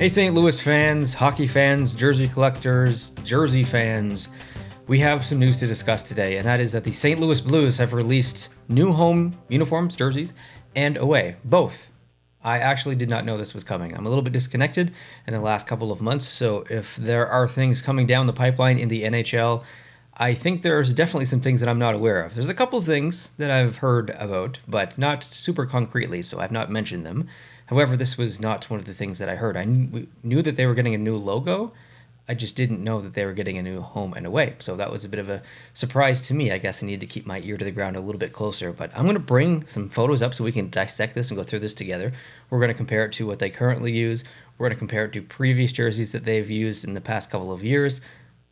Hey, St. Louis fans, hockey fans, jersey collectors, jersey fans. We have some news to discuss today, and that is that the St. Louis Blues have released new home uniforms, jerseys, and away, both. I actually did not know this was coming. I'm a little bit disconnected in the last couple of months, so if there are things coming down the pipeline in the NHL, I think there's definitely some things that I'm not aware of. There's a couple of things that I've heard about, but not super concretely, so I've not mentioned them. However, this was not one of the things that I heard. I knew that they were getting a new logo. I just didn't know that they were getting a new home and away. So that was a bit of a surprise to me. I guess I need to keep my ear to the ground a little bit closer. But I'm going to bring some photos up so we can dissect this and go through this together. We're going to compare it to what they currently use. We're going to compare it to previous jerseys that they've used in the past couple of years.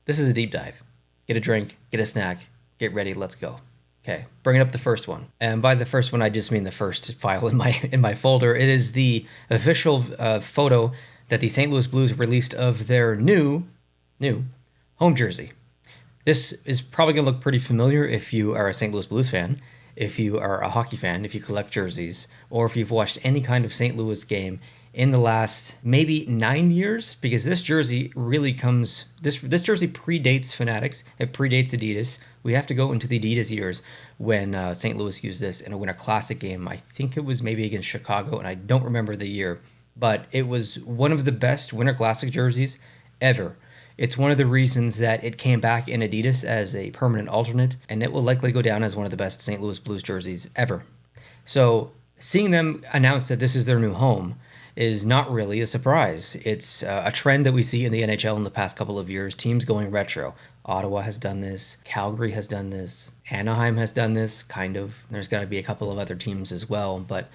This is a deep dive. Get a drink, get a snack, get ready, let's go. Okay, bringing up the first one. And by the first one, I just mean the first file in my folder. It is the official photo that the St. Louis Blues released of their new home jersey. This is probably going to look pretty familiar if you are a St. Louis Blues fan, if you are a hockey fan, if you collect jerseys, or if you've watched any kind of St. Louis game in the last maybe 9 years, because this jersey really comes, this jersey predates Fanatics, it predates Adidas. We have to go into the Adidas years when St. Louis used this in a Winter Classic game. I think it was maybe against Chicago, and I don't remember the year, but it was one of the best Winter Classic jerseys ever. It's one of the reasons that it came back in Adidas as a permanent alternate, and it will likely go down as one of the best St. Louis Blues jerseys ever. So seeing them announce that this is their new home is not really a surprise. It's a trend that we see in the NHL in the past couple of years, teams going retro. Ottawa has done this, Calgary has done this, Anaheim has done this, kind of. There's got to be a couple of other teams as well, but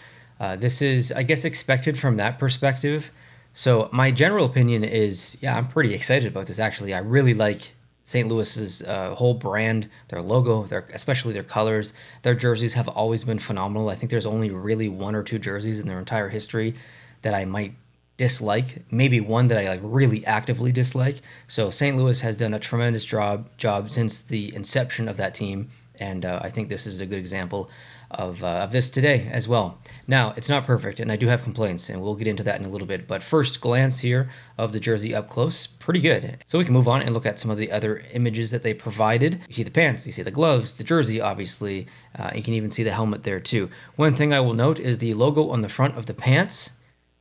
this is, I guess, expected from that perspective. So my general opinion is, yeah, I'm pretty excited about this, actually. I really like St. Louis's whole brand, their logo, especially their colors. Their jerseys have always been phenomenal. I think there's only really one or two jerseys in their entire history that I might dislike, maybe one that I like really actively dislike. So St. Louis has done a tremendous job since the inception of that team, and I think this is a good example of this today as well. Now, it's not perfect, and I do have complaints, and we'll get into that in a little bit, but first glance here of the jersey up close, pretty good. So we can move on and look at some of the other images that they provided. You see the pants, you see the gloves, the jersey, obviously. You can even see the helmet there too. One thing I will note is the logo on the front of the pants.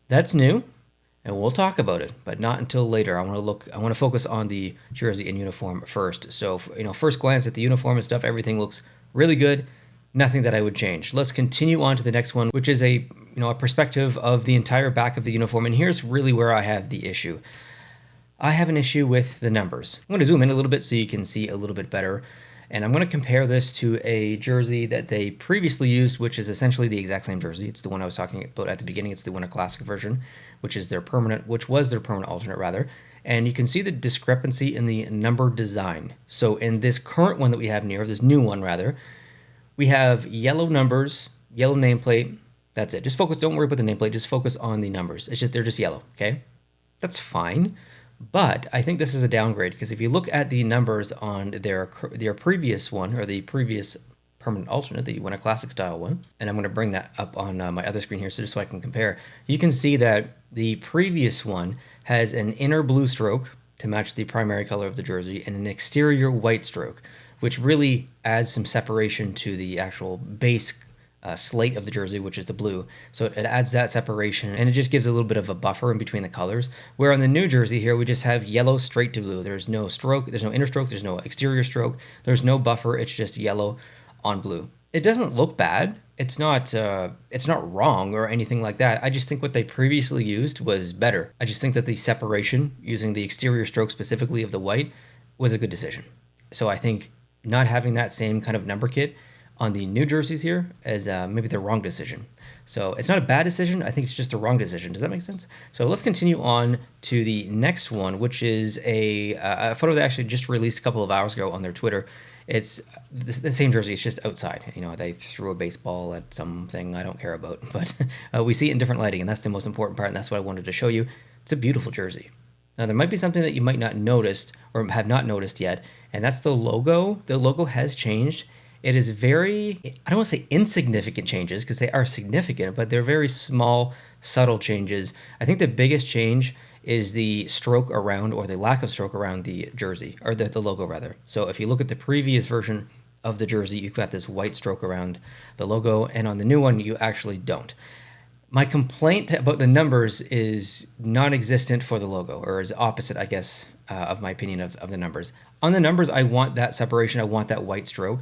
That's new, and we'll talk about it, but not until later. I want to focus on the jersey and uniform first. So, first glance at the uniform and stuff, everything looks really good. Nothing that I would change. Let's continue on to the next one, which is a perspective of the entire back of the uniform, and here's really where I have the issue. I have an issue with the numbers. I'm going to zoom in a little bit so you can see a little bit better. And I'm going to compare this to a jersey that they previously used, which is essentially the exact same jersey. It's the one I was talking about at the beginning. It's the Winter Classic version, which was their permanent alternate rather. And you can see the discrepancy in the number design. So in this current one that we have this new one rather, we have yellow numbers, yellow nameplate. That's it. Just focus. Don't worry about the nameplate. Just focus on the numbers. They're just yellow. Okay, that's fine. But I think this is a downgrade because if you look at the numbers on their previous one, or the previous permanent alternate, the Winter Classic style one, and I'm going to bring that up on my other screen here so just so I can compare, you can see that the previous one has an inner blue stroke to match the primary color of the jersey and an exterior white stroke, which really adds some separation to the actual base slate of the jersey, which is the blue. So it adds that separation, and it just gives a little bit of a buffer in between the colors. Where on the new jersey here, we just have yellow straight to blue. There's no stroke, there's no inner stroke, there's no exterior stroke, there's no buffer. It's just yellow on blue. It doesn't look bad. It's not wrong or anything like that. I just think what they previously used was better. I just think that the separation using the exterior stroke specifically of the white was a good decision. So I think not having that same kind of number kit on the new jerseys here is maybe the wrong decision. So it's not a bad decision. I think it's just a wrong decision. Does that make sense? So let's continue on to the next one, which is a photo they actually just released a couple of hours ago on their Twitter. It's the same jersey. It's just outside. They threw a baseball at something I don't care about, but we see it in different lighting, and that's the most important part, and that's what I wanted to show you. It's a beautiful jersey. Now, there might be something that you might not noticed or have not noticed yet, and that's the logo. The logo has changed. It is very, I don't want to say insignificant changes because they are significant, but they're very small, subtle changes. I think the biggest change is the stroke around, or the lack of stroke around the jersey, or the logo rather. So if you look at the previous version of the jersey, you've got this white stroke around the logo, and on the new one, you actually don't. My complaint about the numbers is non-existent for the logo, or is opposite, I guess, of my opinion of the numbers. On the numbers, I want that separation, I want that white stroke,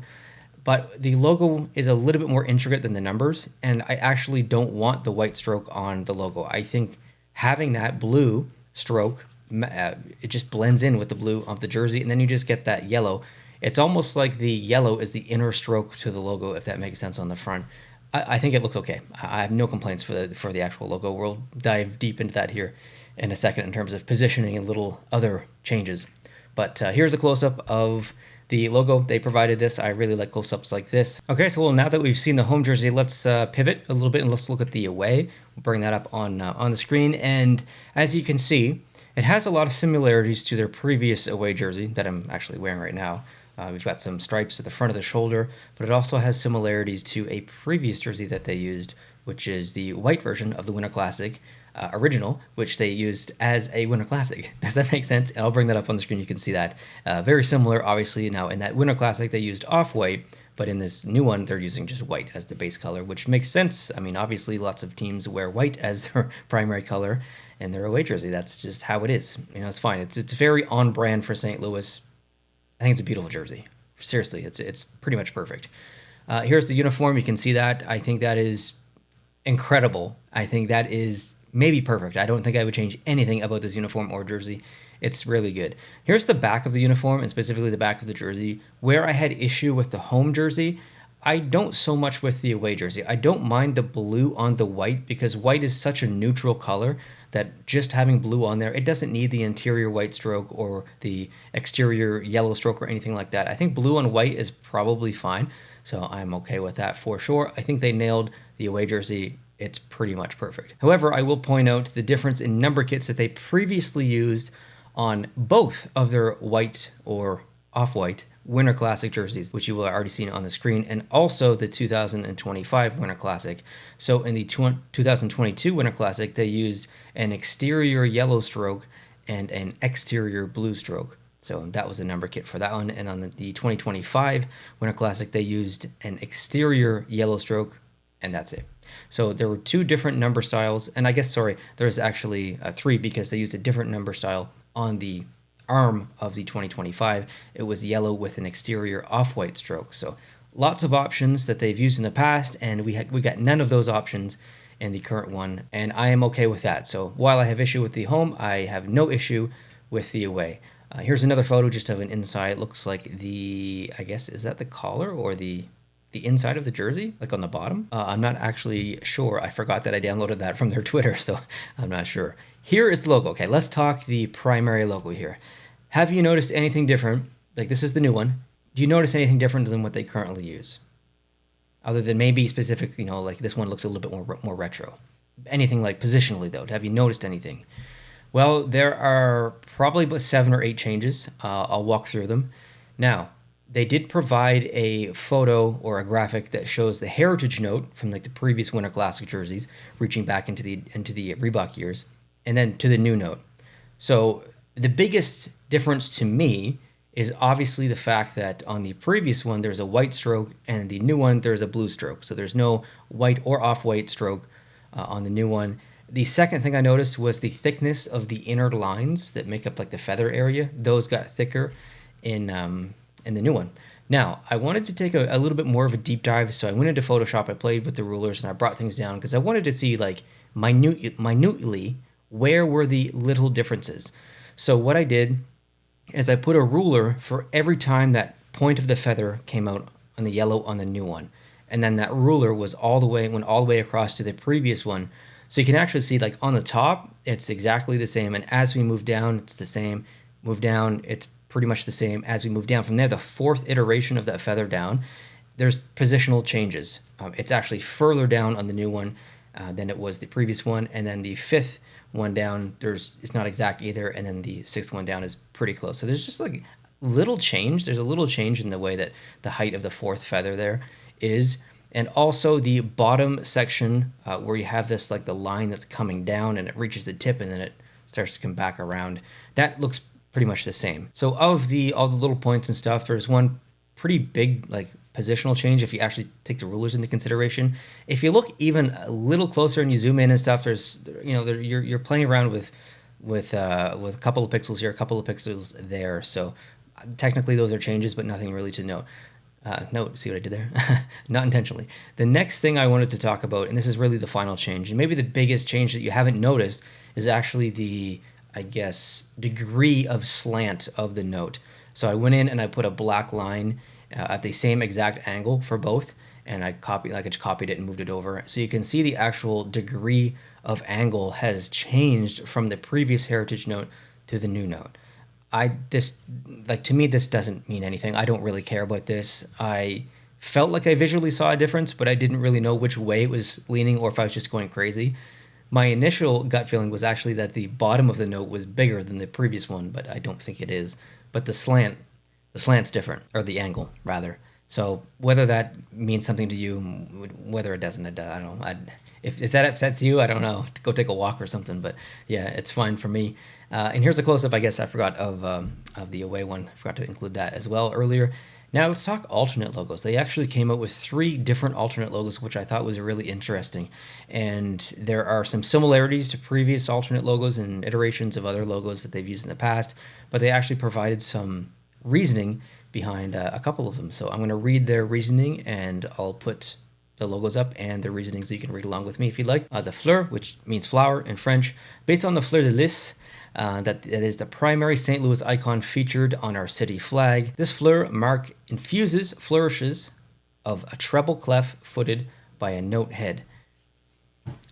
but the logo is a little bit more intricate than the numbers, and I actually don't want the white stroke on the logo. I think having that blue stroke, it just blends in with the blue of the jersey, and then you just get that yellow. It's almost like the yellow is the inner stroke to the logo, if that makes sense on the front. I think it looks okay. I have no complaints for the actual logo. We'll dive deep into that here in a second in terms of positioning and little other changes. But here's a close-up of the logo. They provided this. I really like close-ups like this. Okay, so now that we've seen the home jersey, let's pivot a little bit and let's look at the away. We'll bring that up on the screen. And as you can see, it has a lot of similarities to their previous away jersey that I'm actually wearing right now. We've got some stripes at the front of the shoulder, but it also has similarities to a previous jersey that they used, which is the white version of the Winter Classic original, which they used as a Winter Classic. Does that make sense? And I'll bring that up on the screen. You can see that. Very similar, obviously. Now, in that Winter Classic, they used off-white, but in this new one, they're using just white as the base color, which makes sense. I mean, obviously, lots of teams wear white as their primary color in their away jersey. That's just how it is. You know, it's fine. It's very on brand for St. Louis. I think it's a beautiful jersey. Seriously, it's pretty much perfect. Here's the uniform. You can see that. I think that is incredible. I think that is maybe perfect. I don't think I would change anything about this uniform or jersey. It's really good. Here's the back of the uniform, and specifically the back of the jersey. Where I had issue with the home jersey, I don't so much with the away jersey. I don't mind the blue on the white because white is such a neutral color that just having blue on there, it doesn't need the interior white stroke or the exterior yellow stroke or anything like that. I think blue on white is probably fine, so I'm okay with that for sure. I think they nailed the away jersey. It's pretty much perfect. However, I will point out the difference in number kits that they previously used on both of their white or off-white Winter Classic jerseys, which you will have already seen on the screen, and also the 2025 Winter Classic. So in the 2022 Winter Classic, they used an exterior yellow stroke and an exterior blue stroke. So that was the number kit for that one. And on the 2025 Winter Classic, they used an exterior yellow stroke, and that's it. So there were two different number styles, and I guess, sorry, there's actually three because they used a different number style on the arm of the 2025. It was yellow with an exterior off-white stroke. So lots of options that they've used in the past, and we got none of those options in the current one, and I am okay with that. So while I have issue with the home, I have no issue with the away. Here's another photo just of an inside. It looks like the, I guess, is that the collar or the inside of the jersey, like on the bottom? I'm not actually sure. I forgot that I downloaded that from their Twitter, so I'm not sure. Here is the logo. Okay, let's talk the primary logo here. Have you noticed anything different? Like, this is the new one. Do you notice anything different than what they currently use? Other than maybe specific, you know, like this one looks a little bit more retro. Anything like positionally, though? Have you noticed anything? Well, there are probably about 7 or 8 changes. I'll walk through them. Now, they did provide a photo or a graphic that shows the heritage note from like the previous Winter Classic jerseys, reaching back into the Reebok years, and then to the new note. So the biggest difference to me is obviously the fact that on the previous one there's a white stroke, and the new one there's a blue stroke. So there's no white or off-white stroke on the new one. The second thing I noticed was the thickness of the inner lines that make up like the feather area. Those got thicker in the new one. Now, I wanted to take a little bit more of a deep dive, so I went into Photoshop, I played with the rulers, and I brought things down because I wanted to see like minutely where were the little differences. So what I did is I put a ruler for every time that point of the feather came out on the yellow on the new one. And then that ruler went all the way across to the previous one. So you can actually see like on the top, it's exactly the same. And as we move down, it's the same. Move down, it's pretty much the same. As we move down from there, the fourth iteration of that feather down, there's positional changes. It's actually further down on the new one than it was the previous one. And then the fifth one down, it's not exact either. And then the sixth one down is pretty close. So there's just like little change. There's a little change in the way that the height of the fourth feather there is. And also the bottom section where you have this like the line that's coming down and it reaches the tip and then it starts to come back around. That looks pretty much the same. So of the all the little points and stuff, there's one pretty big like positional change if you actually take the rulers into consideration. If you look even a little closer and you zoom in and stuff, there's you're playing around with a couple of pixels here, a couple of pixels there. So technically those are changes, but nothing really to note. Note, see what I did there? Not intentionally. The next thing I wanted to talk about, and this is really the final change, and maybe the biggest change that you haven't noticed, is actually the, I guess, degree of slant of the note. So I went in and I put a black line at the same exact angle for both, and I just copied it and moved it over. So you can see the actual degree of angle has changed from the previous heritage note to the new note. To me, this doesn't mean anything. I don't really care about this. I felt like I visually saw a difference, but I didn't really know which way it was leaning or if I was just going crazy. My initial gut feeling was actually that the bottom of the note was bigger than the previous one, but I don't think it is. But the slant's different, or the angle rather. So whether that means something to you, whether it doesn't, I don't know. If that upsets you, I don't know. Go take a walk or something. But yeah, it's fine for me. And here's a close-up, I guess I forgot, of the away one. I forgot to include that as well earlier. Now let's talk alternate logos. They actually came out with 3 different alternate logos, which I thought was really interesting. And there are some similarities to previous alternate logos and iterations of other logos that they've used in the past, but they actually provided some reasoning behind a couple of them. So I'm going to read their reasoning, and I'll put the logos up and the reasoning so you can read along with me if you'd like. The fleur, which means flower in French, based on the fleur de lis, that is the primary St. Louis icon featured on our city flag. This fleur mark infuses flourishes of a treble clef footed by a note head.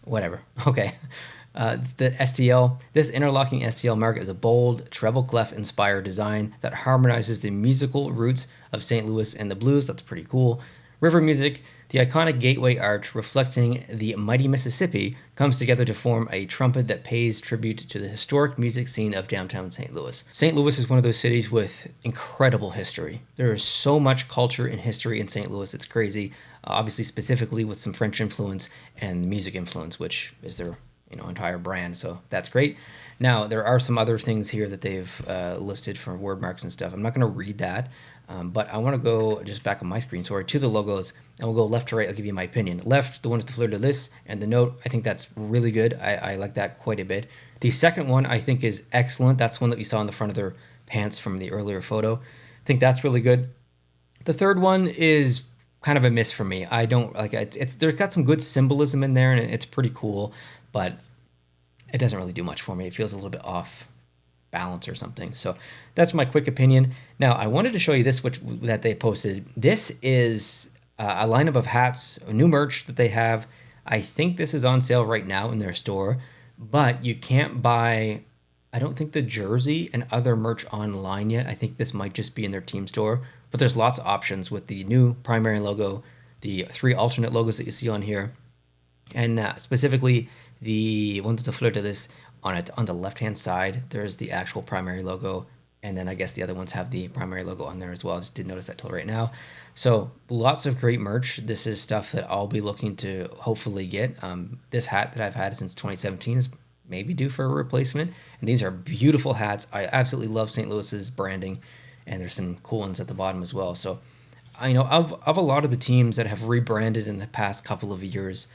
Whatever. Okay. The STL. This interlocking STL mark is a bold, treble clef inspired design that harmonizes the musical roots of St. Louis and the blues. That's pretty cool. River music. The iconic gateway arch reflecting the mighty Mississippi comes together to form a trumpet that pays tribute to the historic music scene of downtown St. Louis. St. Louis is one of those cities with incredible history. There is so much culture and history in St. Louis. It's crazy. Obviously, specifically with some French influence and music influence, which is their entire brand. So that's great. Now, there are some other things here that they've listed for word marks and stuff. I'm not going to read that. But I want to go just back on my screen, to the logos, and we'll go left to right. I'll give you my opinion. Left, the one with the fleur de lis and the note, I think that's really good. I like that quite a bit. The second one I think is excellent. That's one that you saw in the front of their pants from the earlier photo. I think that's really good. The third one is kind of a miss for me. I don't like it. It's there's got some good symbolism in there, and it's pretty cool, but it doesn't really do much for me. It feels a little bit off balance or something. So that's my quick opinion. Now I wanted to show you this, that they posted. This is a lineup of hats, new merch that they have. I think this is on sale right now in their store, but you can't buy, I don't think, the jersey and other merch online yet. I think this might just be in their team store, but there's lots of options with the new primary logo, the 3 alternate logos that you see on here, and specifically the one with the fleur de lis. On the left-hand side, there's the actual primary logo, and then I guess the other ones have the primary logo on there as well. I just didn't notice that till right now. So lots of great merch. This is stuff that I'll be looking to hopefully get. This hat that I've had since 2017 is maybe due for a replacement, and these are beautiful hats. I absolutely love St. Louis's branding, and there's some cool ones at the bottom as well. So I know of a lot of the teams that have rebranded in the past couple of years,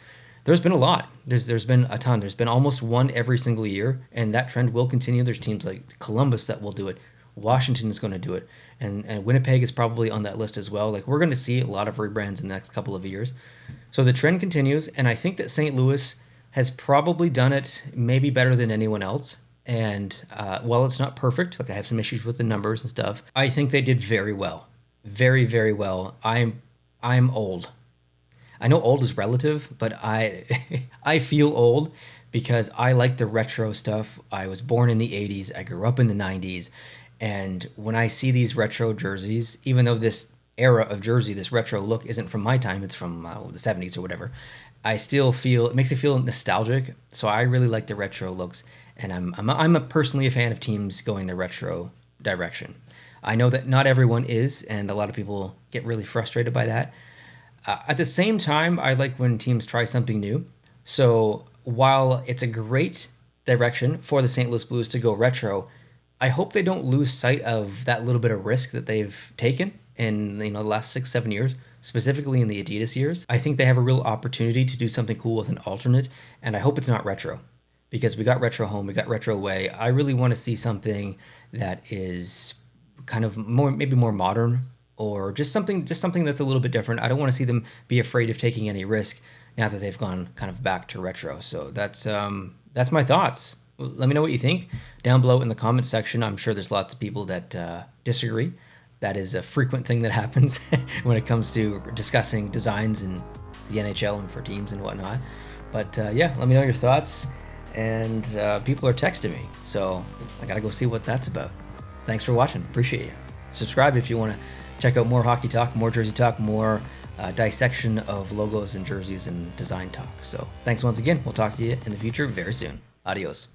there's been a lot. There's been a ton. There's been almost one every single year, and that trend will continue. There's teams like Columbus that will do it. Washington is going to do it, and Winnipeg is probably on that list as well. Like, we're going to see a lot of rebrands in the next couple of years. So the trend continues, and I think that St. Louis has probably done it maybe better than anyone else. And while it's not perfect, like I have some issues with the numbers and stuff, I think they did very well. Very, very well. I'm old. I know old is relative, but I feel old because I like the retro stuff. I was born in the 80s. I grew up in the 90s. And when I see these retro jerseys, even though this era of jersey, this retro look isn't from my time, it's from the 70s or whatever, I still feel, it makes me feel nostalgic. So I really like the retro looks. And I'm personally a fan of teams going the retro direction. I know that not everyone is, and a lot of people get really frustrated by that. At the same time, I like when teams try something new. So while it's a great direction for the St. Louis Blues to go retro, I hope they don't lose sight of that little bit of risk that they've taken in the last 6-7 years, specifically in the Adidas years. I think they have a real opportunity to do something cool with an alternate, and I hope it's not retro, because we got retro home, we got retro away. I really want to see something that is kind of maybe more modern, or just something that's a little bit different. I don't want to see them be afraid of taking any risk now that they've gone kind of back to retro. So that's my thoughts. Let me know what you think down below in the comment section. I'm sure there's lots of people that disagree. That is a frequent thing that happens when it comes to discussing designs in the NHL and for teams and whatnot. But yeah, let me know your thoughts. And people are texting me, so I gotta go see what that's about. Thanks for watching. Appreciate you. Subscribe if you want to check out more hockey talk, more jersey talk, more dissection of logos and jerseys and design talk. So thanks once again. We'll talk to you in the future very soon. Adios.